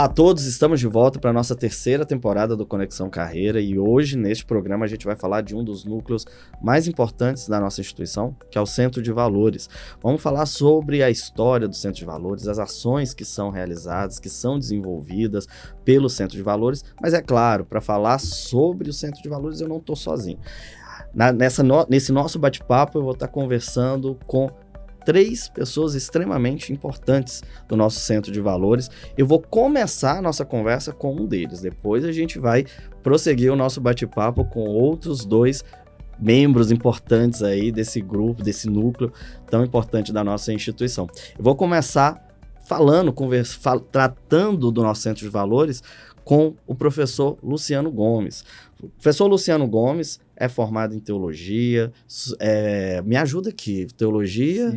Olá a todos, estamos de volta para a nossa terceira temporada do Conexão Carreira e hoje, neste programa, a gente vai falar de um dos núcleos mais importantes da nossa instituição, que é o Centro de Valores. Vamos falar sobre a história do Centro de Valores, as ações que são realizadas, que são desenvolvidas pelo Centro de Valores, mas é claro, para falar sobre o Centro de Valores eu não estou sozinho. Nesse nosso bate-papo eu vou estar conversando com 3 pessoas extremamente importantes do nosso Centro de Valores. Eu vou começar a nossa conversa com um deles, depois a gente vai prosseguir o nosso bate-papo com outros 2 membros importantes aí desse grupo, desse núcleo tão importante da nossa instituição. Eu vou começar tratando do nosso Centro de Valores com o professor Luciano Gomes. O professor Luciano Gomes é formado em teologia, me ajuda aqui, teologia,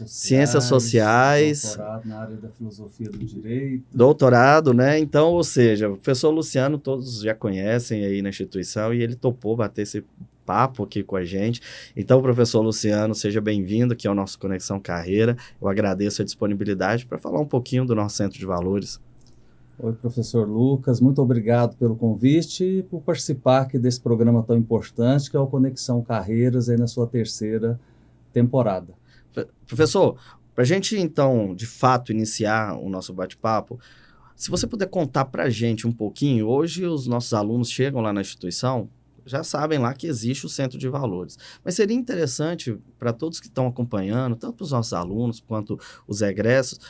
ciências sociais, doutorado na área da filosofia do direito. Doutorado, né? Então, ou seja, o professor Luciano todos já conhecem aí na instituição e ele topou bater esse papo aqui com a gente. Então, professor Luciano, seja bem-vindo aqui ao nosso Conexão Carreira. Eu agradeço a disponibilidade para falar um pouquinho do nosso Centro de Valores. Oi, professor Lucas, muito obrigado pelo convite e por participar aqui desse programa tão importante que é o Conexão Carreiras aí na sua terceira temporada. Professor, para a gente então, de fato, iniciar o nosso bate-papo, se você puder contar para a gente um pouquinho, hoje os nossos alunos chegam lá na instituição, já sabem lá que existe o Centro de Valores. Mas seria interessante para todos que estão acompanhando, tanto para os nossos alunos quanto os egressos,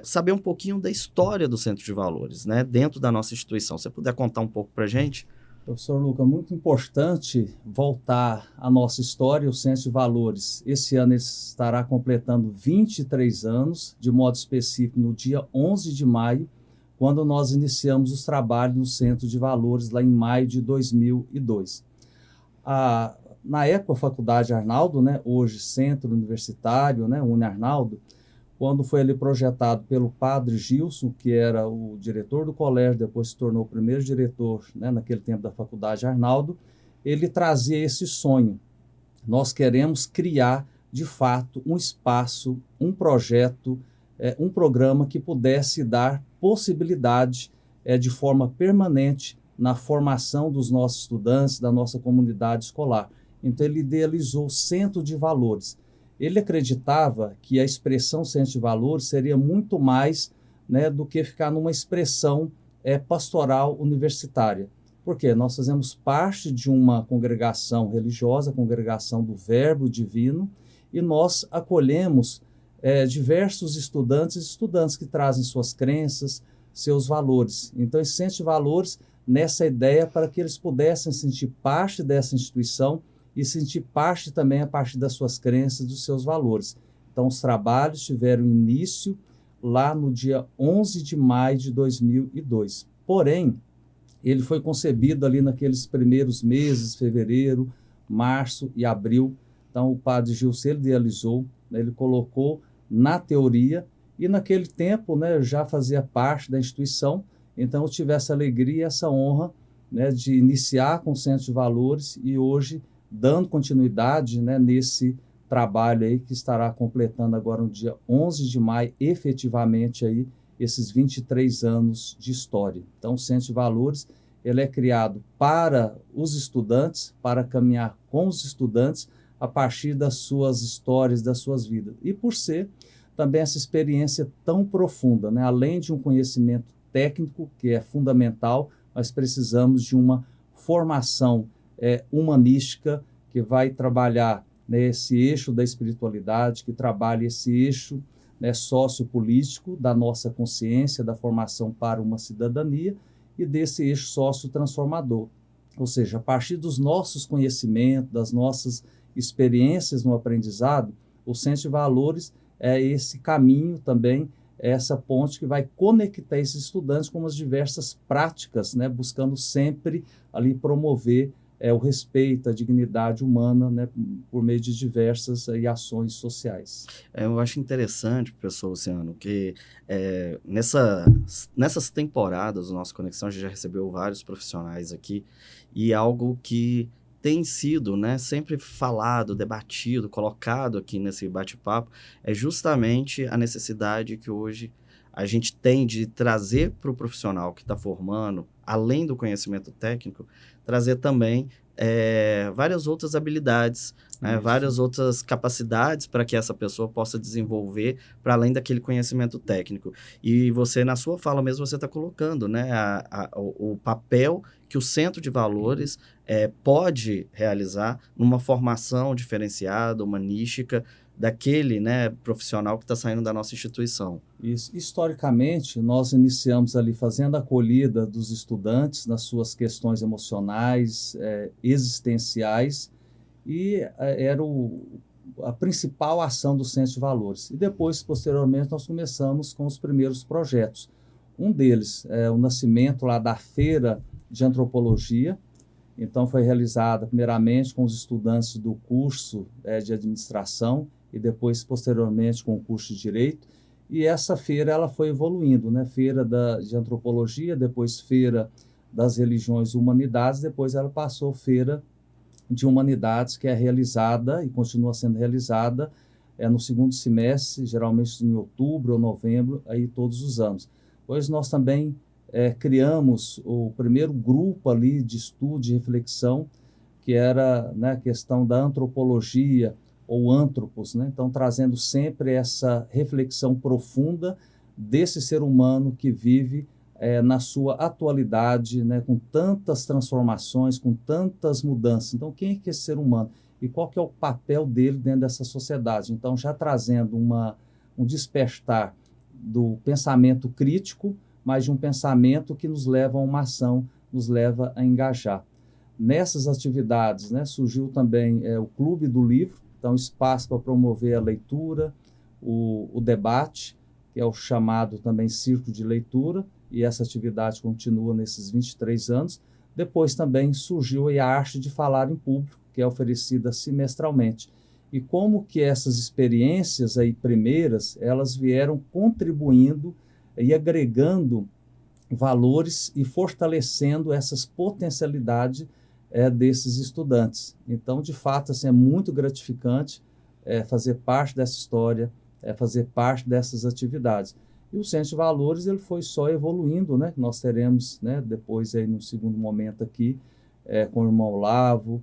saber um pouquinho da história do Centro de Valores, né, dentro da nossa instituição. Se você puder contar um pouco para a gente? Professor Lucas, muito importante voltar à nossa história, o Centro de Valores. Esse ano ele estará completando 23 anos, de modo específico no dia 11 de maio, quando nós iniciamos os trabalhos no Centro de Valores, lá em maio de 2002. Na época, a Faculdade Arnaldo, né, hoje Centro Universitário, né, UniArnaldo, quando foi ali projetado pelo padre Gilson, que era o diretor do colégio, depois se tornou o primeiro diretor, né, naquele tempo da Faculdade Arnaldo, ele trazia esse sonho. Nós queremos criar, de fato, um espaço, um projeto, um programa que pudesse dar possibilidade de forma permanente na formação dos nossos estudantes, da nossa comunidade escolar. Então ele idealizou o Centro de Valores. Ele acreditava que a expressão Centro de Valores seria muito mais, né, do que ficar numa expressão pastoral universitária. Porque nós fazemos parte de uma congregação religiosa, a Congregação do Verbo Divino, e nós acolhemos diversos estudantes que trazem suas crenças, seus valores. Então, esse Centro de Valores, nessa ideia para que eles pudessem sentir parte dessa instituição e sentir parte também a partir das suas crenças, dos seus valores. Então, os trabalhos tiveram início lá no dia 11 de maio de 2002. Porém, ele foi concebido ali naqueles primeiros meses, fevereiro, março e abril. Então, o padre Gilson idealizou, né, ele colocou na teoria, e naquele tempo, né, eu já fazia parte da instituição, então eu tive essa alegria, essa honra, né, de iniciar com o Centro de Valores e hoje dando continuidade, né, nesse trabalho aí que estará completando agora no dia 11 de maio, efetivamente aí, esses 23 anos de história. Então o Centro de Valores, ele é criado para os estudantes, para caminhar com os estudantes, a partir das suas histórias, das suas vidas. E por ser também essa experiência tão profunda, né? Além de um conhecimento técnico, que é fundamental, nós precisamos de uma formação humanística que vai trabalhar, né, esse eixo da espiritualidade, que trabalha esse eixo, né, sociopolítico da nossa consciência, da formação para uma cidadania e desse eixo sócio-transformador. Ou seja, a partir dos nossos conhecimentos, das nossas experiências no aprendizado, o Centro de Valores é esse caminho também, essa ponte que vai conectar esses estudantes com as diversas práticas, né, buscando sempre ali promover o respeito, a dignidade humana, né, por meio de diversas ações sociais. Eu acho interessante, professor Luciano, que nessas temporadas do nosso Conexão, a gente já recebeu vários profissionais aqui, e algo que tem sido, né, sempre falado, debatido, colocado aqui nesse bate-papo, é justamente a necessidade que hoje a gente tem de trazer para o profissional que está formando, além do conhecimento técnico, trazer também várias outras habilidades, né, várias outras capacidades para que essa pessoa possa desenvolver para além daquele conhecimento técnico. E você, na sua fala mesmo, você está colocando, né, o papel que o Centro de Valores pode realizar numa formação diferenciada, humanística, daquele, né, profissional que está saindo da nossa instituição. Isso. Historicamente, nós iniciamos ali fazendo a acolhida dos estudantes nas suas questões emocionais, existenciais, e era a principal ação do Centro de Valores. E depois, posteriormente, nós começamos com os primeiros projetos. Um deles é o nascimento lá da Feira de Antropologia. Então, foi realizada primeiramente com os estudantes do curso de administração e depois, posteriormente, com o curso de direito. E essa feira ela foi evoluindo, né? Feira de antropologia, depois feira das religiões e humanidades, depois ela passou feira de humanidades, que é realizada e continua sendo realizada no segundo semestre, geralmente em outubro ou novembro, aí todos os anos. Hoje nós também criamos o primeiro grupo ali de estudo, de reflexão, que era, né, a questão da antropologia, ou antropos, né? Então trazendo sempre essa reflexão profunda desse ser humano que vive na sua atualidade, né? Com tantas transformações, com tantas mudanças. Então quem é que é esse ser humano? E qual que é o papel dele dentro dessa sociedade? Então já trazendo um despertar do pensamento crítico, mas de um pensamento que nos leva a uma ação, nos leva a engajar. Nessas atividades, né, surgiu também o Clube do Livro, então espaço para promover a leitura, o debate, que é o chamado também Círculo de Leitura, e essa atividade continua nesses 23 anos. Depois também surgiu a arte de falar em público, que é oferecida semestralmente. E como que essas experiências aí primeiras, elas vieram contribuindo e agregando valores e fortalecendo essas potencialidades desses estudantes. Então, de fato, assim, é muito gratificante fazer parte dessa história, fazer parte dessas atividades. E o Centro de Valores ele foi só evoluindo, né? Nós teremos, né, depois, aí, no segundo momento aqui, com o irmão Olavo,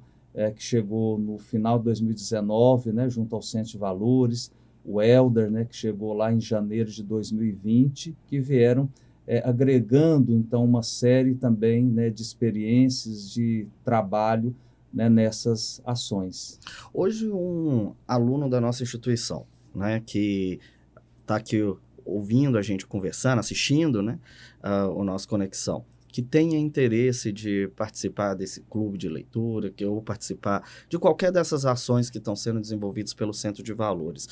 que chegou no final de 2019, né, junto ao Centro de Valores, o Helder, né, que chegou lá em janeiro de 2020, que vieram agregando, então, uma série também, né, de experiências, de trabalho, né, nessas ações. Hoje, um aluno da nossa instituição, né, que está aqui ouvindo a gente conversando, assistindo, né, o nosso Conexão, que tenha interesse de participar desse clube de leitura, ou participar de qualquer dessas ações que estão sendo desenvolvidas pelo Centro de Valores,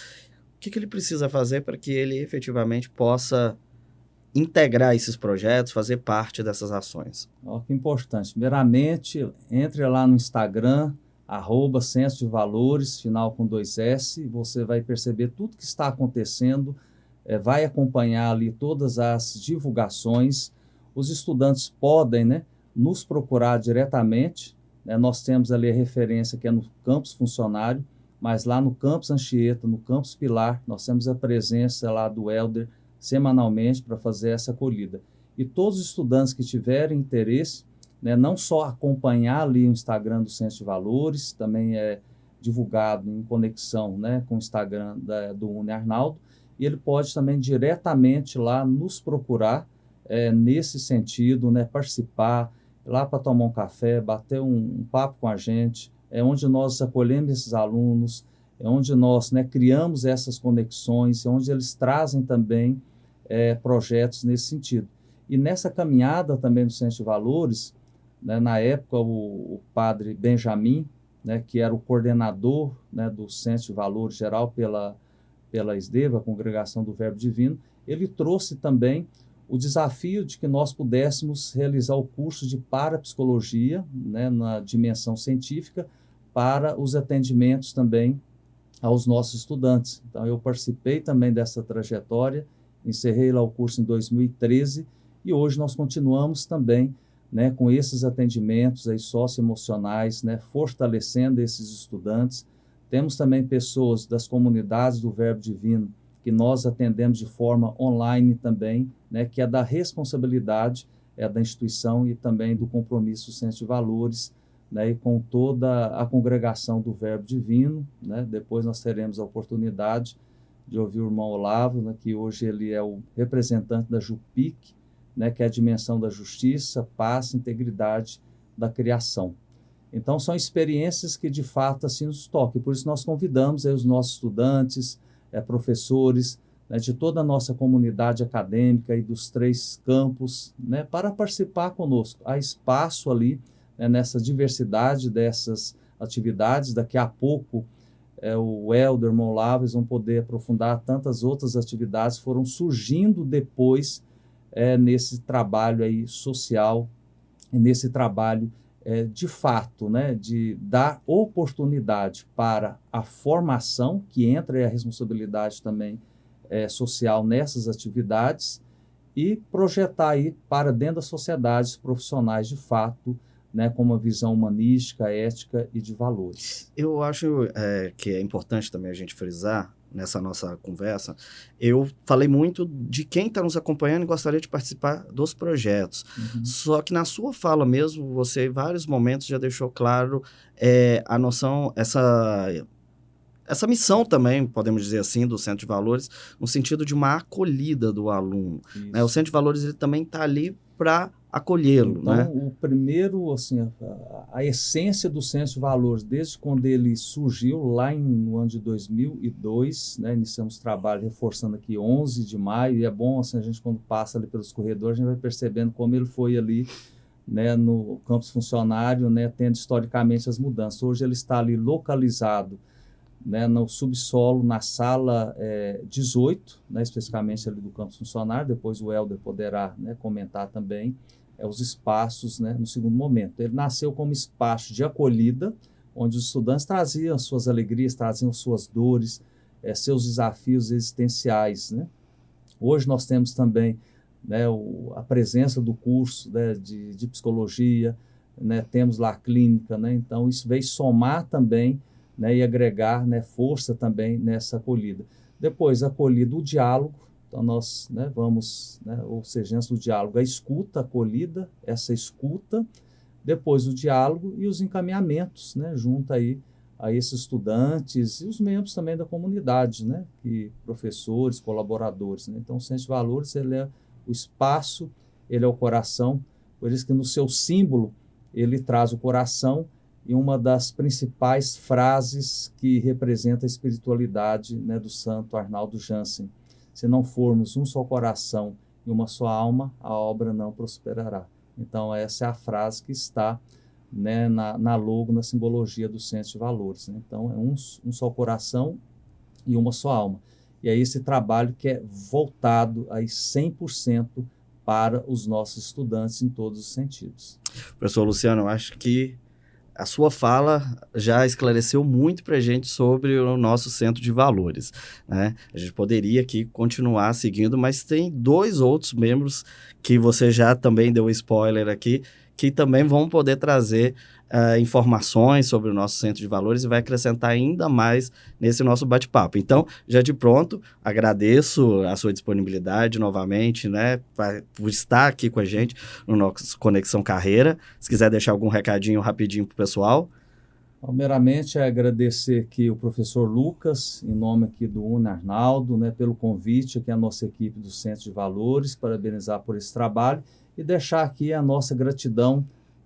o que ele precisa fazer para que ele efetivamente possa integrar esses projetos, fazer parte dessas ações? Que importante. Primeiramente, entre lá no Instagram, @Centro de Valores, final com 2S, você vai perceber tudo que está acontecendo, vai acompanhar ali todas as divulgações. Os estudantes podem, né, nos procurar diretamente, né? Nós temos ali a referência que é no campus funcionário, mas lá no campus Anchieta, no campus Pilar, nós temos a presença lá do Helder, semanalmente para fazer essa acolhida. E todos os estudantes que tiverem interesse, né, não só acompanhar ali o Instagram do Centro de Valores, também é divulgado em conexão, né, com o Instagram do UniArnaldo, e ele pode também diretamente lá nos procurar nesse sentido, né, participar, lá para tomar um café, bater um papo com a gente, onde nós acolhemos esses alunos, onde nós, né, criamos essas conexões, onde eles trazem também projetos nesse sentido. E nessa caminhada também do Centro de Valores, né, na época o padre Benjamin, né, que era o coordenador, né, do Centro de Valores geral pela ISDEVA, a Congregação do Verbo Divino, ele trouxe também o desafio de que nós pudéssemos realizar o curso de parapsicologia, né, na dimensão científica, para os atendimentos também aos nossos estudantes. Então, eu participei também dessa trajetória, encerrei lá o curso em 2013 e hoje nós continuamos também, né, com esses atendimentos aí socioemocionais, né, fortalecendo esses estudantes. Temos também pessoas das comunidades do Verbo Divino que nós atendemos de forma online também, né, que é da responsabilidade da instituição e também do compromisso do Centro de Valores, né, e com toda a congregação do Verbo Divino, né. Depois nós teremos a oportunidade de ouvir o irmão Olavo, né, que hoje ele é o representante da JUPIC, né, que é a dimensão da justiça, paz, integridade da criação. Então, são experiências que, de fato, assim, nos tocam. Por isso, nós convidamos aí os nossos estudantes, professores, né, de toda a nossa comunidade acadêmica e dos 3 campos, né, para participar conosco. Há espaço ali, né, nessa diversidade dessas atividades. Daqui a pouco, o Helder, o irmão Olavo, eles vão poder aprofundar tantas outras atividades que foram surgindo depois nesse trabalho aí social, nesse trabalho de fato, né, de dar oportunidade para a formação, que entra aí a responsabilidade também social nessas atividades, e projetar aí para dentro das sociedades profissionais de fato, né, com uma visão humanística, ética e de valores. Eu acho que é importante também a gente frisar nessa nossa conversa. Eu falei muito de quem está nos acompanhando e gostaria de participar dos projetos. Só que na sua fala mesmo, você em vários momentos já deixou claro a noção, essa missão também, podemos dizer assim, do Centro de Valores, no sentido de uma acolhida do aluno, né? O Centro de Valores ele também está ali para acolhê-lo. Então, né? O primeiro, assim, a essência do Centro de Valores, desde quando ele surgiu lá no ano de 2002, né, iniciamos trabalho reforçando aqui 11 de maio, e é bom, assim, a gente quando passa ali pelos corredores, a gente vai percebendo como ele foi ali, né, no campus funcionário, né, tendo historicamente as mudanças. Hoje ele está ali localizado, né, no subsolo, na sala 18, né, especificamente ali do campus funcionário. Depois o Helder poderá, né, comentar também os espaços, né, no segundo momento. Ele nasceu como espaço de acolhida, onde os estudantes traziam suas alegrias, traziam suas dores, seus desafios existenciais, né. Hoje nós temos também, né, a presença do curso, né, de psicologia, né, temos lá a clínica, né, então isso veio somar também, né, e agregar, né, força também nessa acolhida. Depois, acolhida, o diálogo. Então, nós, né, vamos, né, ou seja, antes do diálogo, a escuta, a acolhida, essa escuta, depois o diálogo e os encaminhamentos, né, junto aí a esses estudantes e os membros também da comunidade, né, e professores, colaboradores, né. Então, o Centro de Valores, ele é o espaço, ele é o coração, por isso que no seu símbolo ele traz o coração, e uma das principais frases que representa a espiritualidade, né, do santo Arnaldo Jansen: se não formos um só coração e uma só alma, a obra não prosperará. Então essa é a frase que está, né, na logo, na simbologia do Centro de Valores, né? Então é um só coração e uma só alma. E é esse trabalho que é voltado aí 100% para os nossos estudantes em todos os sentidos. Professor Luciano, eu acho que a sua fala já esclareceu muito para a gente sobre o nosso Centro de Valores, né? A gente poderia aqui continuar seguindo, mas tem 2 outros membros que você já também deu spoiler aqui, que também vão poder trazer informações sobre o nosso Centro de Valores e vai acrescentar ainda mais nesse nosso bate-papo. Então, já de pronto, agradeço a sua disponibilidade novamente, né, por estar aqui com a gente no nosso Conexão Carreira. Se quiser deixar algum recadinho rapidinho para o pessoal. Primeiramente, agradecer aqui o professor Lucas, em nome aqui do UNE Arnaldo, né, pelo convite aqui à nossa equipe do Centro de Valores, parabenizar por esse trabalho e deixar aqui a nossa gratidão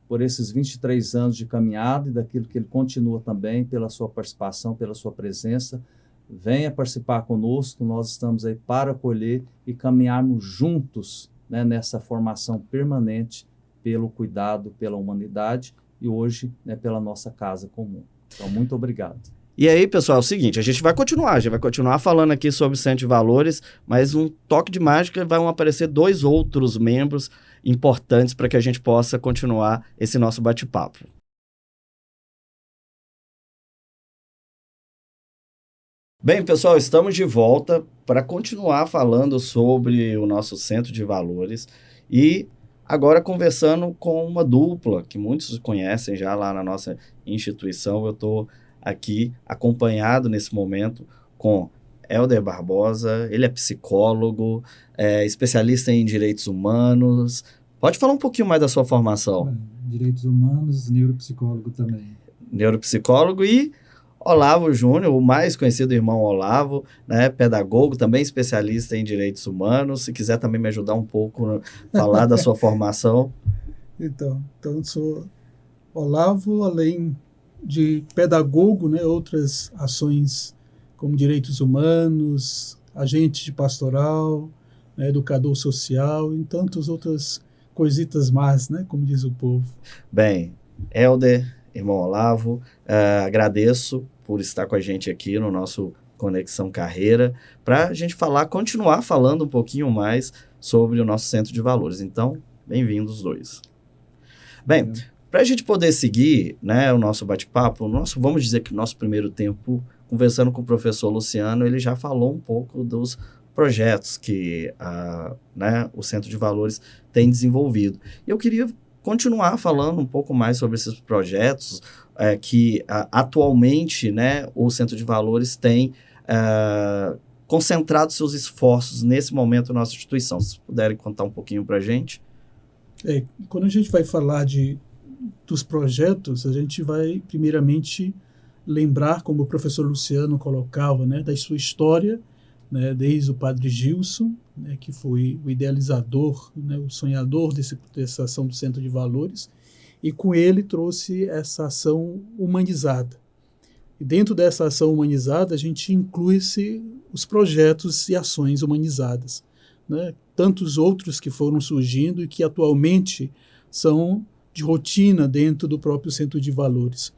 por esses 23 anos de caminhada e daquilo que ele continua também, pela sua participação, pela sua presença. Venha participar conosco, nós estamos aí para acolher e caminharmos juntos, né, nessa formação permanente pelo cuidado pela humanidade e hoje, né, pela nossa casa comum. Então, muito obrigado. E aí, pessoal, é o seguinte, a gente vai continuar falando aqui sobre o Centro de Valores, mas um toque de mágica, vão aparecer 2 outros membros importantes para que a gente possa continuar esse nosso bate-papo. Bem, pessoal, estamos de volta para continuar falando sobre o nosso Centro de Valores e agora conversando com uma dupla que muitos conhecem já lá na nossa instituição. Eu estou aqui acompanhado nesse momento com Helder Barbosa, ele é psicólogo, é especialista em direitos humanos. Pode falar um pouquinho mais da sua formação? Direitos humanos, neuropsicólogo também. Neuropsicólogo e Olavo Júnior, o mais conhecido irmão Olavo, né, pedagogo, também especialista em direitos humanos. Se quiser também me ajudar um pouco a falar da sua formação. Então, eu sou Olavo, além de pedagogo, né, outras ações como direitos humanos, agente de pastoral, né, educador social e tantas outras coisitas más, né, como diz o povo. Bem, Helder, irmão Olavo, agradeço por estar com a gente aqui no nosso Conexão Carreira, para a gente continuar falando um pouquinho mais sobre o nosso Centro de Valores. Então, bem-vindos os dois. Bem, para a gente poder seguir, né, o nosso bate-papo, vamos dizer que o nosso primeiro tempo, conversando com o professor Luciano, ele já falou um pouco dos projetos que né, o Centro de Valores tem desenvolvido. E eu queria continuar falando um pouco mais sobre esses projetos que atualmente, né, o Centro de Valores tem concentrado seus esforços nesse momento na nossa instituição. Se puderem contar um pouquinho para a gente. Quando a gente vai falar dos projetos, a gente vai primeiramente lembrar, como o professor Luciano colocava, né, da sua história, né, desde o padre Gilson, né, que foi o idealizador, né, o sonhador dessa ação do Centro de Valores, e com ele trouxe essa ação humanizada. E dentro dessa ação humanizada, a gente inclui-se os projetos e ações humanizadas, né, tantos outros que foram surgindo e que atualmente são de rotina dentro do próprio Centro de Valores.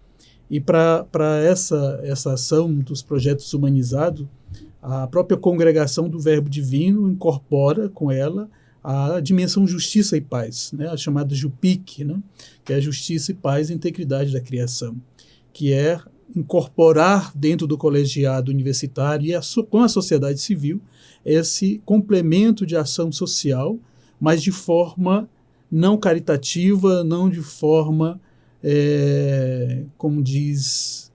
E para essa ação dos projetos humanizados, a própria Congregação do Verbo Divino incorpora com ela a dimensão Justiça e Paz, né, a chamada JUPIC, né, que é Justiça e Paz e Integridade da Criação, que é incorporar dentro do colegiado universitário e com a sociedade civil esse complemento de ação social, mas de forma não caritativa, não de forma, como diz,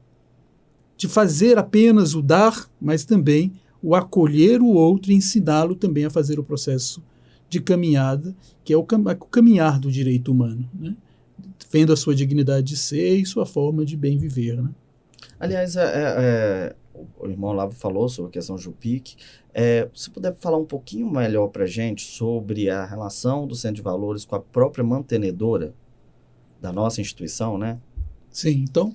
de fazer apenas o dar, mas também o acolher o outro e ensiná-lo também a fazer o processo de caminhada, que é o caminhar do direito humano, né? Vendo a sua dignidade de ser e sua forma de bem viver, né? Aliás, o irmão Olavo falou sobre a questão JUPIC. Se puder falar um pouquinho melhor para a gente sobre a relação do Centro de Valores com a própria mantenedora da nossa instituição, né? Sim, então,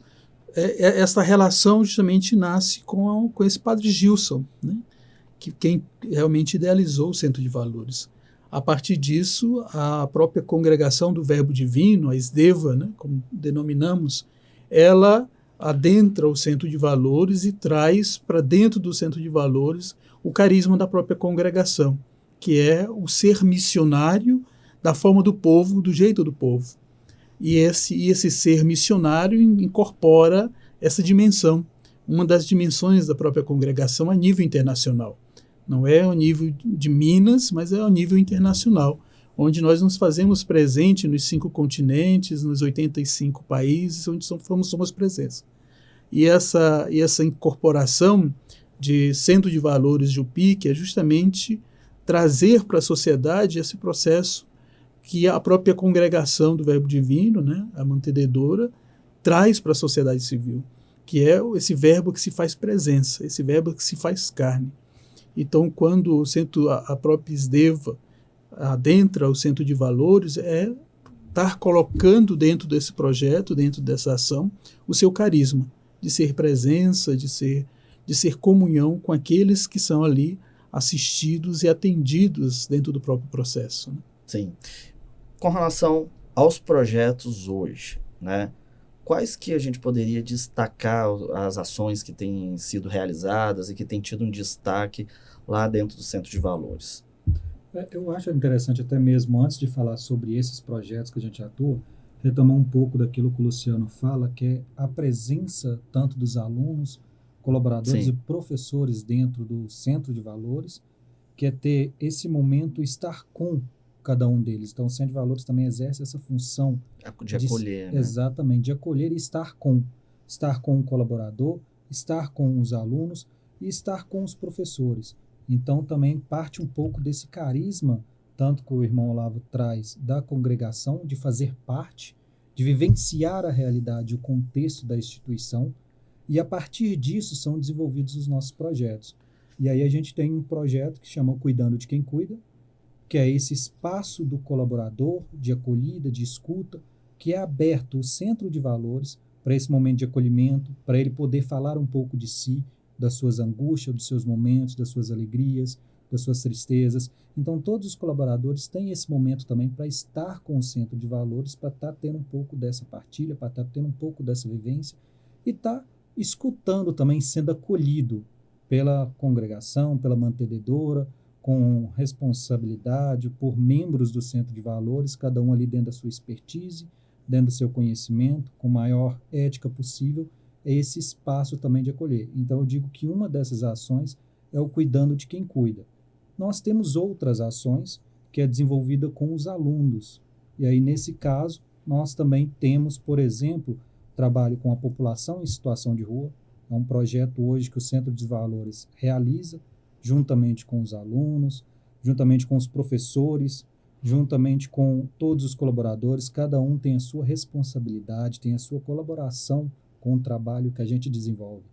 essa relação justamente nasce com esse padre Gilson, né? Que quem realmente idealizou o Centro de Valores. A partir disso, a própria Congregação do Verbo Divino, a SDEVA, né, como denominamos, ela adentra o Centro de Valores e traz para dentro do Centro de Valores o carisma da própria congregação, que é o ser missionário da forma do povo, do jeito do povo. E esse ser missionário incorpora essa dimensão, uma das dimensões da própria congregação a nível internacional. Não é ao nível de Minas, mas é ao nível internacional, onde nós nos fazemos presente nos 5 continentes, nos 85 países, onde somos presença. E essa incorporação de Centro de Valores JUPIC é justamente trazer para a sociedade esse processo que a própria Congregação do Verbo Divino, né, a mantenedora, traz para a sociedade civil, que é esse verbo que se faz presença, esse verbo que se faz carne. Então, quando o centro, a própria SDEVA adentra o Centro de Valores, é estar colocando dentro desse projeto, dentro dessa ação, o seu carisma, de ser presença, de ser comunhão com aqueles que são ali assistidos e atendidos dentro do próprio processo, né? Sim. Com relação aos projetos hoje, né? Quais que a gente poderia destacar as ações que têm sido realizadas e que têm tido um destaque lá dentro do Centro de Valores? Eu acho interessante, até mesmo antes de falar sobre esses projetos que a gente atua, retomar um pouco daquilo que o Luciano fala, que é a presença tanto dos alunos, colaboradores Sim. e professores dentro do Centro de Valores, que é ter esse momento, estar com cada um deles. Então, o Centro de Valores também exerce essa função De acolher, né? Exatamente, de acolher e estar com o colaborador, estar com os alunos, e estar com os professores. Então, também parte um pouco desse carisma, tanto que o irmão Olavo traz da congregação, de fazer parte, de vivenciar a realidade, o contexto da instituição, e a partir disso são desenvolvidos os nossos projetos. E aí a gente tem um projeto que chama Cuidando de Quem Cuida, que é esse espaço do colaborador, de acolhida, de escuta, que é aberto o centro de valores para esse momento de acolhimento, para ele poder falar um pouco de si, das suas angústias, dos seus momentos, das suas alegrias, das suas tristezas. Então, todos os colaboradores têm esse momento também para estar com o centro de valores, para estar tendo um pouco dessa partilha, para estar tendo um pouco dessa vivência e estar escutando também, sendo acolhido pela congregação, pela mantenedora, com responsabilidade, por membros do centro de valores, cada um ali dentro da sua expertise, dentro do seu conhecimento, com maior ética possível, é esse espaço também de acolher. Então, eu digo que uma dessas ações é o Cuidando de Quem Cuida. Nós temos outras ações que é desenvolvida com os alunos. E aí, nesse caso, nós também temos, por exemplo, trabalho com a população em situação de rua. É um projeto hoje que o Centro de Valores realiza, juntamente com os alunos, juntamente com os professores, juntamente com todos os colaboradores. Cada um tem a sua responsabilidade, tem a sua colaboração com o trabalho que a gente desenvolve.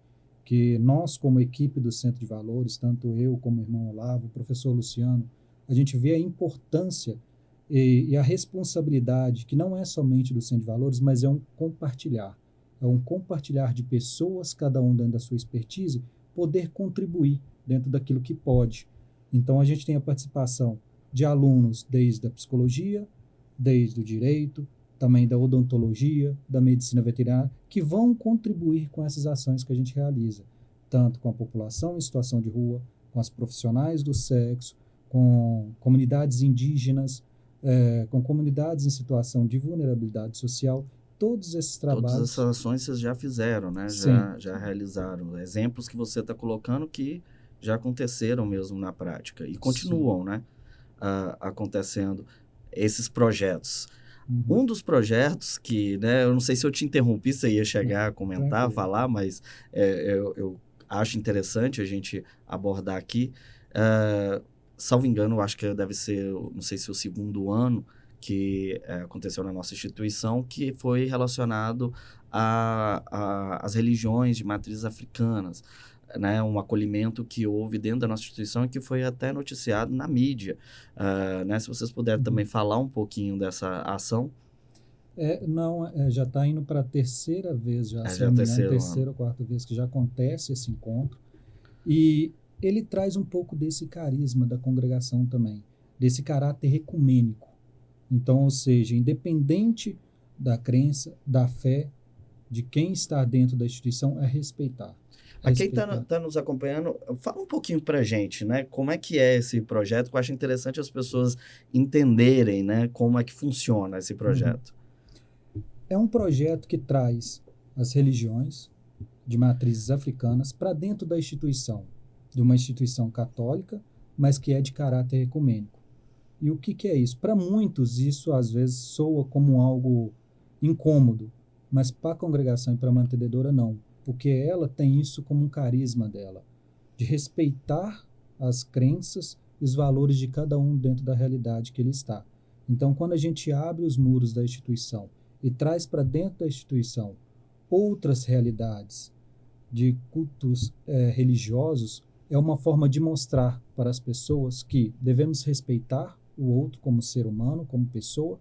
Que nós, como equipe do Centro de Valores, tanto eu como o irmão Olavo, o professor Luciano, a gente vê a importância e a responsabilidade, que não é somente do Centro de Valores, mas é um compartilhar. É um compartilhar de pessoas, cada um dentro da sua expertise, poder contribuir dentro daquilo que pode. Então, a gente tem a participação de alunos desde a psicologia, desde o direito, também da odontologia, da medicina veterinária, que vão contribuir com essas ações que a gente realiza, tanto com a população em situação de rua, com as profissionais do sexo, com comunidades indígenas, com comunidades em situação de vulnerabilidade social. Todos esses trabalhos... Todas essas ações vocês já fizeram, né? Já realizaram. Exemplos que você está colocando que já aconteceram mesmo na prática e continuam, né? Acontecendo esses projetos. Uhum. Um dos projetos que, né, eu não sei se eu te interrompi, você ia chegar a comentar, falar, mas eu acho interessante a gente abordar aqui. Salvo engano, eu acho que deve ser, não sei se o segundo ano que aconteceu na nossa instituição, que foi relacionado às religiões de matrizes africanas, né, um acolhimento que houve dentro da nossa instituição e que foi até noticiado na mídia. Né, se vocês puderem também falar um pouquinho dessa ação. Já está indo para a terceira vez, se não me engano, terceira ou quarta vez que já acontece esse encontro. E ele traz um pouco desse carisma da congregação também, desse caráter ecumênico. Então, ou seja, independente da crença, da fé, de quem está dentro da instituição, é respeitar. A quem está nos acompanhando, fala um pouquinho para a gente, né? Como é que é esse projeto? Eu acho interessante as pessoas entenderem, né? Como é que funciona esse projeto. É um projeto que traz as religiões de matrizes africanas para dentro da instituição, de uma instituição católica, mas que é de caráter ecumênico. E o que é isso? Para muitos, isso às vezes soa como algo incômodo, mas para a congregação e para a mantenedora, não. Porque ela tem isso como um carisma dela, de respeitar as crenças e os valores de cada um dentro da realidade que ele está. Então, quando a gente abre os muros da instituição e traz para dentro da instituição outras realidades de cultos religiosos, é uma forma de mostrar para as pessoas que devemos respeitar o outro como ser humano, como pessoa,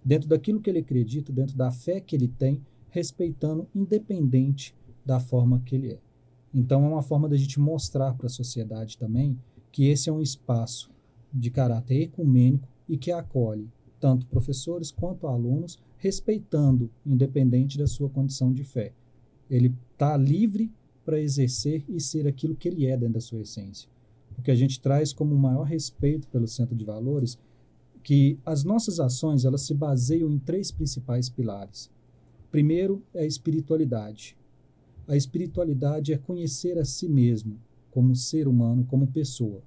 dentro daquilo que ele acredita, dentro da fé que ele tem, respeitando independente da forma que ele é. Então, é uma forma da gente mostrar para a sociedade também que esse é um espaço de caráter ecumênico e que acolhe tanto professores quanto alunos, respeitando, independente da sua condição de fé. Ele está livre para exercer e ser aquilo que ele é dentro da sua essência. O que a gente traz como maior respeito pelo Centro de Valores, que as nossas ações elas se baseiam em 3 principais pilares. Primeiro é a espiritualidade. A espiritualidade é conhecer a si mesmo, como ser humano, como pessoa.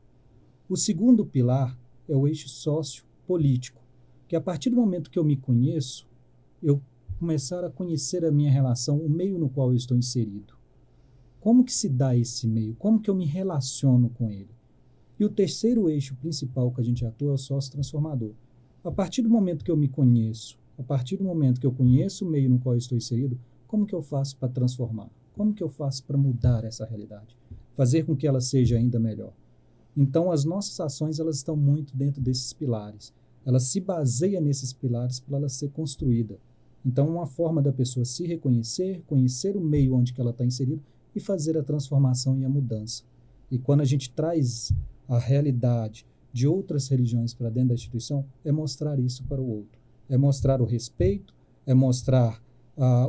O segundo pilar é o eixo sociopolítico, que a partir do momento que eu me conheço, eu começar a conhecer a minha relação, o meio no qual eu estou inserido. Como que se dá esse meio? Como que eu me relaciono com ele? E o terceiro eixo principal que a gente atua é o sócio transformador. A partir do momento que eu me conheço, a partir do momento que eu conheço o meio no qual eu estou inserido, como que eu faço para transformar? Como que eu faço para mudar essa realidade? Fazer com que ela seja ainda melhor. Então, as nossas ações, elas estão muito dentro desses pilares. Ela se baseia nesses pilares para ela ser construída. Então, uma forma da pessoa se reconhecer, conhecer o meio onde que ela está inserida e fazer a transformação e a mudança. E quando a gente traz a realidade de outras religiões para dentro da instituição, é mostrar isso para o outro. É mostrar o respeito, é mostrar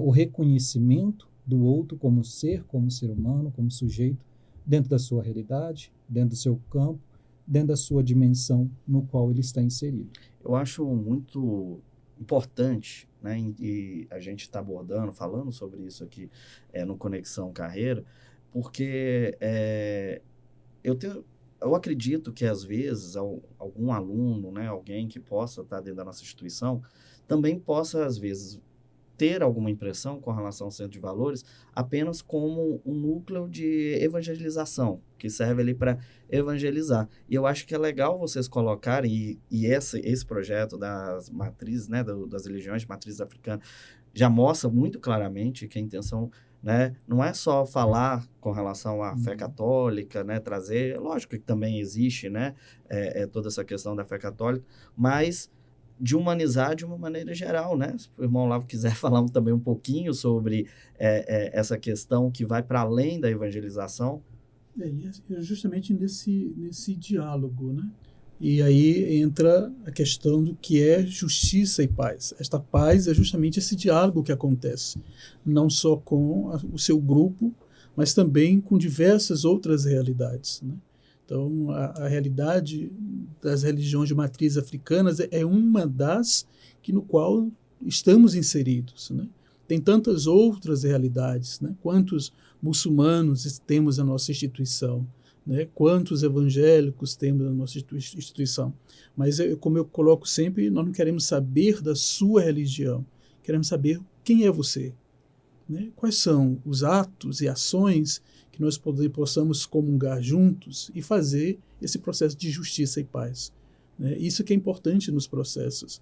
o reconhecimento do outro como ser humano, como sujeito, dentro da sua realidade, dentro do seu campo, dentro da sua dimensão no qual ele está inserido. Eu acho muito importante, né, e a gente está abordando, falando sobre isso aqui no Conexão Carreira, porque eu acredito que, às vezes, algum aluno, né, alguém que possa estar dentro da nossa instituição, também possa, às vezes, ter alguma impressão com relação ao Centro de Valores apenas como um núcleo de evangelização, que serve ali para evangelizar. E eu acho que é legal vocês colocarem, e esse projeto das matrizes, né, das religiões de matrizes africanas, já mostra muito claramente que a intenção, né, não é só falar com relação à fé católica, né, trazer, lógico que também existe, né, toda essa questão da fé católica, mas de humanizar de uma maneira geral, né? Se o irmão Olavo quiser falar também um pouquinho sobre essa questão que vai para além da evangelização. É justamente nesse diálogo, né? E aí entra a questão do que é justiça e paz. Esta paz é justamente esse diálogo que acontece, não só com o seu grupo, mas também com diversas outras realidades, né? Então, a realidade das religiões de matriz africanas é uma das no qual estamos inseridos, né? Tem tantas outras realidades, né? Quantos muçulmanos temos na nossa instituição, né? Quantos evangélicos temos na nossa instituição. Mas, como eu coloco sempre, nós não queremos saber da sua religião, queremos saber quem é você, né? Quais são os atos e ações que nós possamos comungar juntos e fazer esse processo de justiça e paz, né? Isso que é importante nos processos.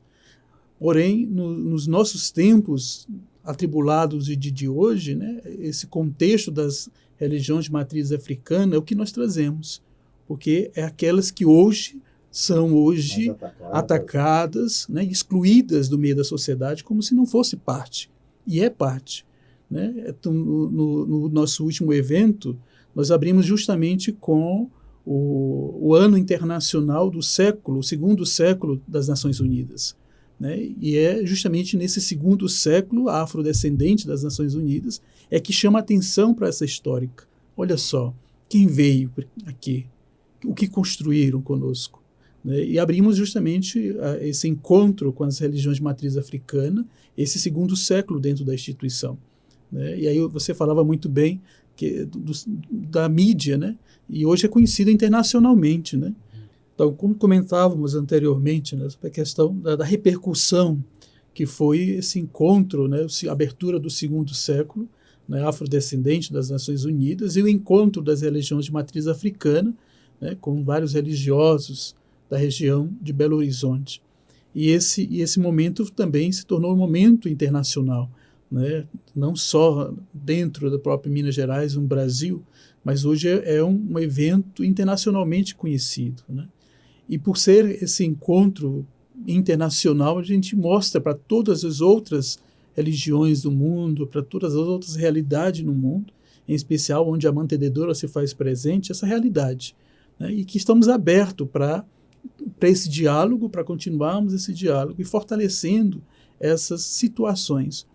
Porém, nos nossos tempos atribulados de hoje, né, esse contexto das religiões de matriz africana é o que nós trazemos, porque é aquelas que são atacadas, né, excluídas do meio da sociedade como se não fosse parte, e é parte, né? No nosso último evento, nós abrimos justamente com o ano internacional do século, o segundo século das Nações Unidas, né? E é justamente nesse segundo século afrodescendente das Nações Unidas é que chama a atenção para essa histórica. Olha só, quem veio aqui, o que construíram conosco, né? E abrimos justamente esse encontro com as religiões de matriz africana, esse segundo século dentro da instituição, né? E aí você falava muito bem da mídia, né? E hoje é conhecida internacionalmente, né? Então, como comentávamos anteriormente, né, sobre a questão da repercussão que foi esse encontro, né, a abertura do segundo século, né, afrodescendente das Nações Unidas, e o encontro das religiões de matriz africana, né, com vários religiosos da região de Belo Horizonte. E esse momento também se tornou um momento internacional, né, não só dentro da própria Minas Gerais, no Brasil, mas hoje é um evento internacionalmente conhecido, né? E por ser esse encontro internacional, a gente mostra para todas as outras religiões do mundo, para todas as outras realidades no mundo, em especial onde a mantenedora se faz presente, essa realidade, né? E que estamos abertos para esse diálogo, para continuarmos esse diálogo e fortalecendo essas situações.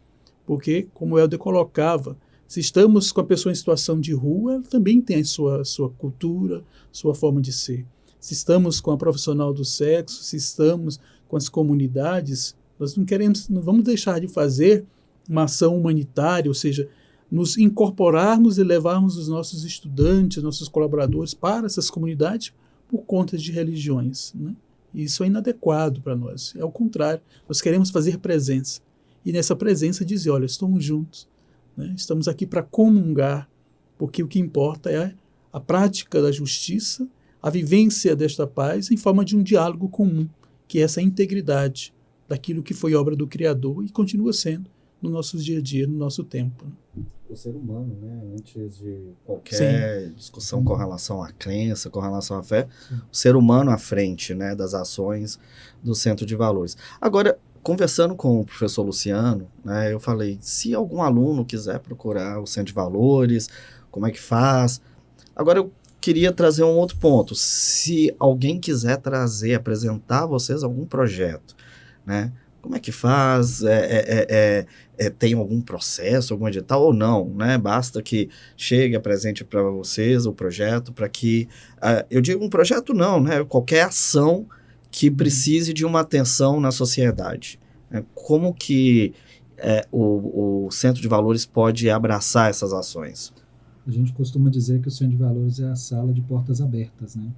Porque, como o Helder colocava, se estamos com a pessoa em situação de rua, ela também tem a sua cultura, sua forma de ser. Se estamos com a profissional do sexo, se estamos com as comunidades, nós não vamos deixar de fazer uma ação humanitária, ou seja, nos incorporarmos e levarmos os nossos estudantes, nossos colaboradores para essas comunidades por conta de religiões, né? Isso é inadequado para nós. É o contrário, nós queremos fazer presença. E nessa presença dizer, olha, estamos juntos, né? Estamos aqui para comungar, porque o que importa é a prática da justiça, a vivência desta paz em forma de um diálogo comum, que é essa integridade daquilo que foi obra do Criador e continua sendo no nosso dia a dia, no nosso tempo. O ser humano, né, antes de qualquer discussão com relação à crença, com relação à fé, o ser humano à frente, né, das ações do Centro de Valores. Agora, conversando com o professor Luciano, né, eu falei, se algum aluno quiser procurar o Centro de Valores, como é que faz? Agora, eu queria trazer um outro ponto. Se alguém quiser apresentar a vocês algum projeto, né, como é que faz? Tem algum processo, algum edital ou não, né? Basta que chegue, apresente para vocês o projeto, para que... eu digo um projeto não, né? Qualquer ação que precise de uma atenção na sociedade. Né? Como que o Centro de Valores pode abraçar essas ações? A gente costuma dizer que o Centro de Valores é a sala de portas abertas, né?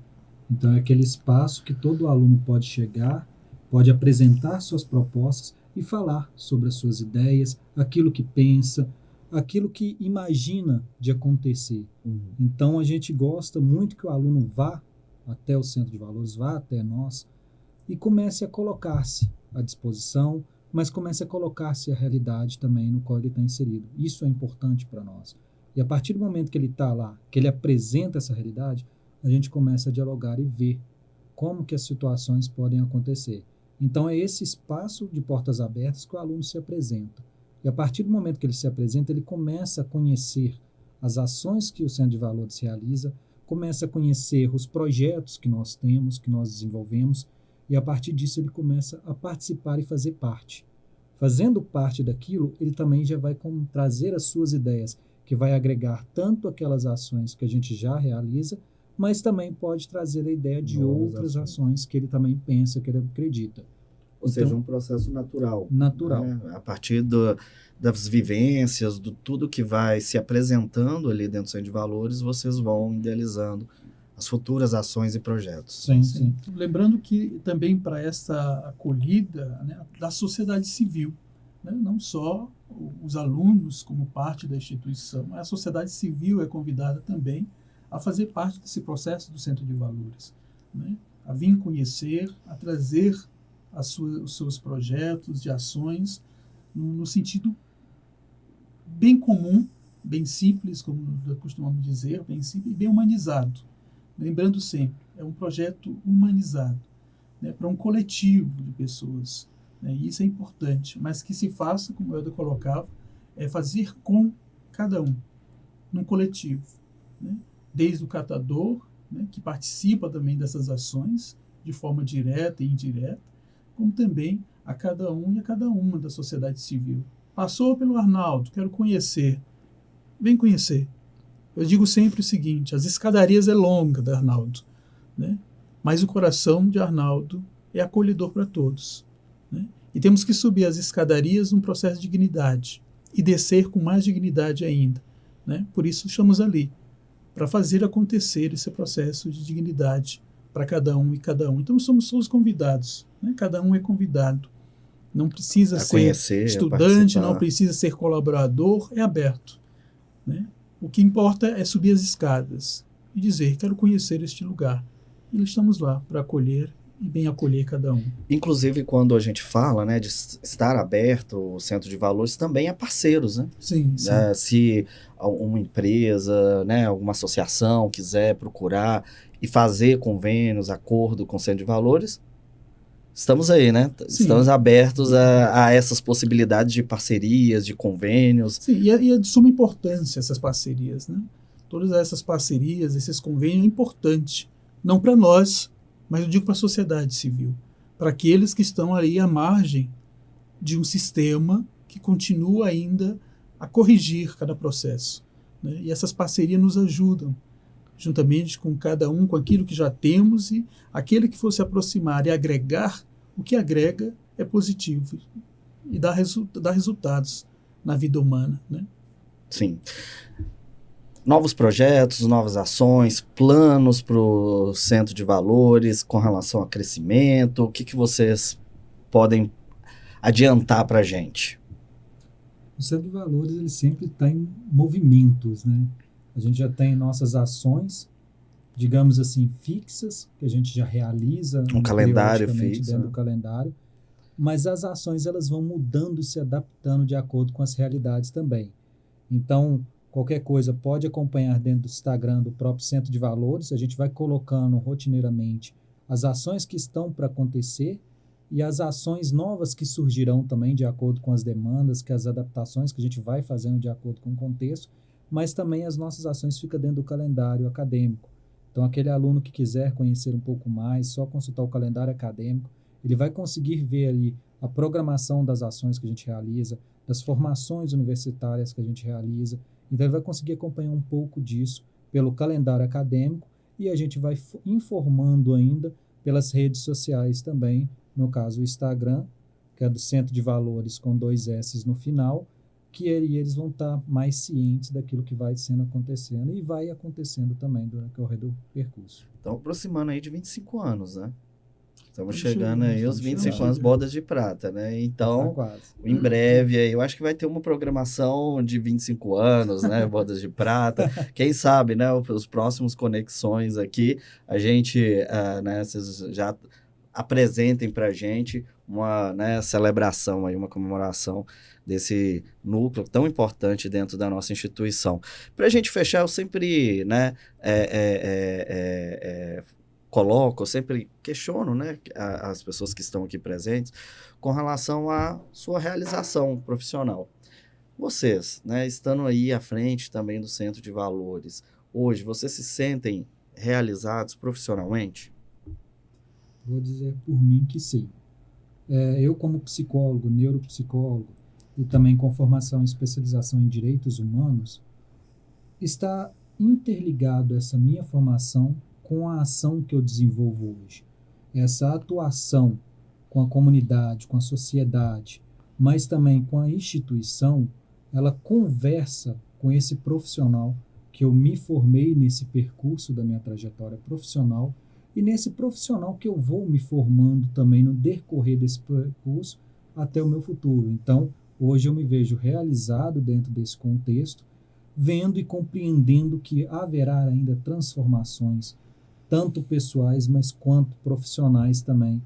Então é aquele espaço que todo aluno pode chegar, pode apresentar suas propostas e falar sobre as suas ideias, aquilo que pensa, aquilo que imagina de acontecer. Então a gente gosta muito que o aluno vá até o Centro de Valores, vá até nós e comece a colocar-se à disposição, mas comece a colocar-se a realidade também no qual ele está inserido. Isso é importante para nós. E a partir do momento que ele está lá, que ele apresenta essa realidade, a gente começa a dialogar e ver como que as situações podem acontecer. Então é esse espaço de portas abertas que o aluno se apresenta. E a partir do momento que ele se apresenta, ele começa a conhecer as ações que o Centro de Valores realiza, começa a conhecer os projetos que nós temos, que nós desenvolvemos, e a partir disso ele começa a participar e fazer parte. Fazendo parte daquilo, ele também já vai trazer as suas ideias, que vai agregar tanto aquelas ações que a gente já realiza, mas também pode trazer a ideia de outras ações que ele também pensa, que ele acredita. Ou seja, um processo natural. Natural. Né? A partir das vivências, do tudo que vai se apresentando ali dentro do Centro de Valores, vocês vão idealizando as futuras ações e projetos. Sim. Lembrando que também para essa acolhida, né, da sociedade civil, né, não só os alunos como parte da instituição, mas a sociedade civil é convidada também a fazer parte desse processo do Centro de Valores, né? A vir conhecer, a trazer os seus projetos de ações no sentido bem comum, bem simples, como costumamos dizer, bem simples e bem humanizado. Lembrando sempre, é um projeto humanizado, né, para um coletivo de pessoas, né, e isso é importante, mas que se faça, como o Helder colocava, é fazer com cada um, num coletivo, né? Desde o catador, né, que participa também dessas ações, de forma direta e indireta, como também a cada um e a cada uma da sociedade civil. Passou pelo Arnaldo, quero conhecer. Vem conhecer. Eu digo sempre o seguinte, as escadarias é longa da Arnaldo, né? Mas o coração de Arnaldo é acolhedor para todos, né? E temos que subir as escadarias num processo de dignidade e descer com mais dignidade ainda, né? Por isso estamos ali, para fazer acontecer esse processo de dignidade para cada um e cada um. Então somos todos convidados, né? Cada um é convidado. Não precisa ser estudante, não precisa ser colaborador, é aberto, né? O que importa é subir as escadas e dizer, quero conhecer este lugar. E estamos lá para acolher e bem acolher cada um. Inclusive, quando a gente fala, né, de estar aberto, o Centro de Valores também é parceiros, né? Sim. Se uma empresa, né, alguma associação quiser procurar e fazer convênios, acordo com o Centro de Valores, estamos aí, né? Sim. Estamos abertos a essas possibilidades de parcerias, de convênios. Sim, e é de suma importância essas parcerias, né? Todas essas parcerias, esses convênios é importante, não para nós, mas eu digo para a sociedade civil, para aqueles que estão aí à margem de um sistema que continua ainda a corrigir cada processo, né? E essas parcerias nos ajudam, juntamente com cada um, com aquilo que já temos, e aquele que for se aproximar e agregar, o que agrega é positivo e dá resultados na vida humana, né? Sim. Novos projetos, novas ações, planos para o Centro de Valores com relação a crescimento, o que vocês podem adiantar para a gente? O Centro de Valores ele sempre está em movimentos, né? A gente já tem nossas ações, digamos assim, fixas, que a gente já realiza calendário periodicamente fixo, dentro né? do calendário, mas as ações elas vão mudando e se adaptando de acordo com as realidades também. Então, qualquer coisa pode acompanhar dentro do Instagram do próprio Centro de Valores, a gente vai colocando rotineiramente as ações que estão para acontecer e as ações novas que surgirão também de acordo com as demandas, que as adaptações que a gente vai fazendo de acordo com o contexto, mas também as nossas ações ficam dentro do calendário acadêmico. Então, aquele aluno que quiser conhecer um pouco mais, só consultar o calendário acadêmico, ele vai conseguir ver ali a programação das ações que a gente realiza, das formações universitárias que a gente realiza. Então, ele vai conseguir acompanhar um pouco disso pelo calendário acadêmico e a gente vai informando ainda pelas redes sociais também, no caso o Instagram, que é do Centro de Valores com 2 S no final, que eles vão estar mais cientes daquilo que vai sendo acontecendo e vai acontecendo também durante o decorrer do percurso. Então, aproximando aí de 25 anos, né? Estamos Estamos chegando aí aos chegando, 25 anos, bodas de prata, né? Tá Então, quase. em breve, aí, eu acho que vai ter uma programação de 25 anos, né? Bodas de prata. Quem sabe, né? Os próximos conexões aqui, a gente, né? Vocês já apresentem para a gente uma, né, celebração, aí, uma comemoração desse núcleo tão importante dentro da nossa instituição. Para a gente fechar, eu sempre, né, coloco, eu sempre questiono, né, as pessoas que estão aqui presentes com relação à sua realização profissional. Vocês, né, estando aí à frente também do Centro de Valores, hoje, vocês se sentem realizados profissionalmente? Vou dizer por mim que sim. Eu, como psicólogo, neuropsicólogo, e também com formação e especialização em direitos humanos, está interligado essa minha formação com a ação que eu desenvolvo hoje. Essa atuação com a comunidade, com a sociedade, mas também com a instituição, ela conversa com esse profissional que eu me formei nesse percurso da minha trajetória profissional e nesse profissional que eu vou me formando também no decorrer desse percurso até o meu futuro. Então, hoje eu me vejo realizado dentro desse contexto, vendo e compreendendo que haverá ainda transformações, tanto pessoais, mas quanto profissionais também,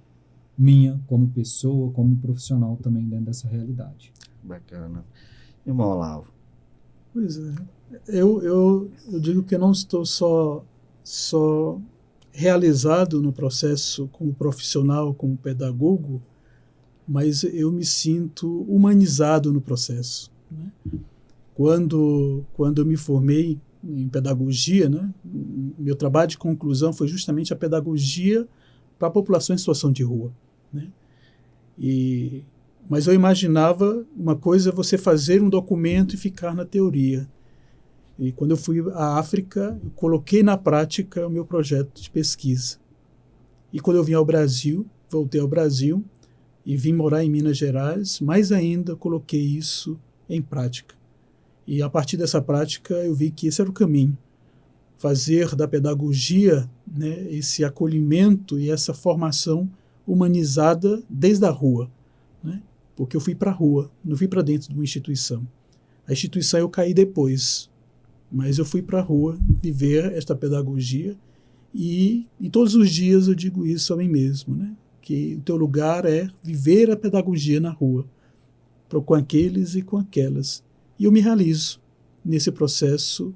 minha como pessoa, como profissional também dentro dessa realidade. Bacana. Irmão Olavo. Pois é. Eu digo que eu não estou só realizado no processo como profissional, como pedagogo, mas eu me sinto humanizado no processo, né? Quando eu me formei em pedagogia, né, meu trabalho de conclusão foi justamente a pedagogia para a população em situação de rua, né? Mas eu imaginava uma coisa é você fazer um documento e ficar na teoria. E quando eu fui à África, eu coloquei na prática o meu projeto de pesquisa. E quando eu vim ao Brasil, voltei ao Brasil e vim morar em Minas Gerais, mais ainda coloquei isso em prática. E a partir dessa prática eu vi que esse era o caminho. Fazer da pedagogia, né, esse acolhimento e essa formação humanizada desde a rua, né? Porque eu fui para a rua, não fui para dentro de uma instituição. A instituição eu caí depois, mas eu fui para a rua viver esta pedagogia e todos os dias eu digo isso a mim mesmo, né? Que o teu lugar é viver a pedagogia na rua, com aqueles e com aquelas. E eu me realizo nesse processo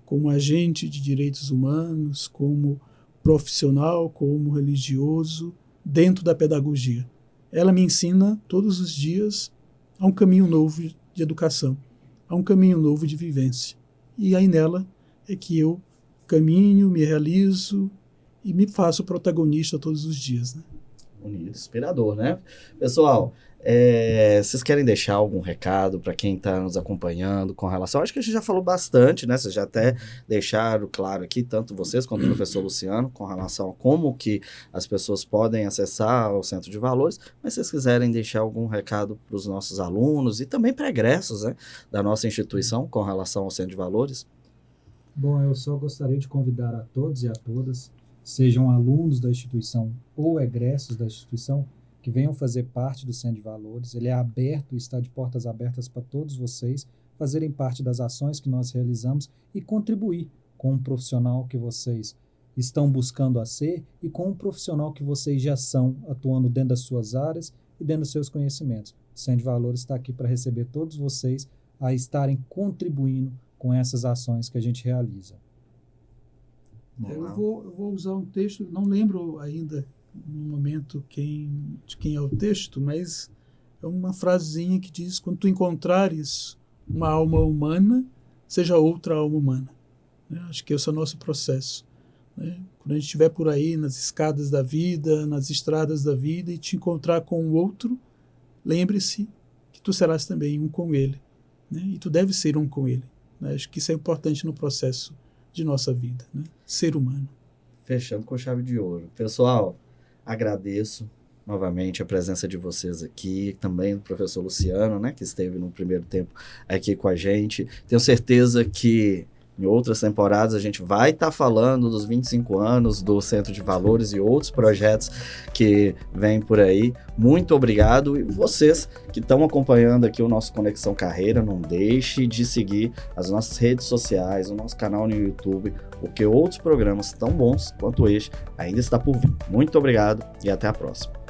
como agente de direitos humanos, como profissional, como religioso, dentro da pedagogia. Ela me ensina todos os dias a um caminho novo de educação, a um caminho novo de vivência. E aí nela é que eu caminho, me realizo e me faço protagonista todos os dias, né? Bonito, inspirador, né? Pessoal, vocês querem deixar algum recado para quem está nos acompanhando com relação... Acho que a gente já falou bastante, né? Vocês já até deixaram claro aqui, tanto vocês quanto o professor Luciano, com relação a como que as pessoas podem acessar o Centro de Valores, mas se vocês quiserem deixar algum recado para os nossos alunos e também para egressos, né, da nossa instituição com relação ao Centro de Valores. Bom, eu só gostaria de convidar a todos e a todas, sejam alunos da instituição ou egressos da instituição, que venham fazer parte do Centro de Valores. Ele é aberto, está de portas abertas para todos vocês, fazerem parte das ações que nós realizamos e contribuir com um profissional que vocês estão buscando a ser e com um profissional que vocês já são, atuando dentro das suas áreas e dentro dos seus conhecimentos. O Centro de Valores está aqui para receber todos vocês a estarem contribuindo com essas ações que a gente realiza. Eu vou usar um texto, não lembro ainda no momento de quem é o texto, mas é uma frasezinha que diz: quando tu encontrares uma alma humana, seja outra alma humana. Acho que esse é o nosso processo. Quando a gente estiver por aí nas escadas da vida, nas estradas da vida, e te encontrar com o outro, lembre-se que tu serás também um com ele, e tu deves ser um com ele. Acho que isso é importante no processo de nossa vida, ser humano. Fechando com chave de ouro. Pessoal, agradeço novamente a presença de vocês aqui, também do professor Luciano, que esteve no primeiro tempo aqui com a gente. Tenho certeza que em outras temporadas a gente vai estar falando dos 25 anos do Centro de Valores e outros projetos que vêm por aí. Muito obrigado. E vocês que estão acompanhando aqui o nosso Conexão Carreira, não deixe de seguir as nossas redes sociais, o nosso canal no YouTube, porque outros programas tão bons quanto este ainda está por vir. Muito obrigado e até a próxima.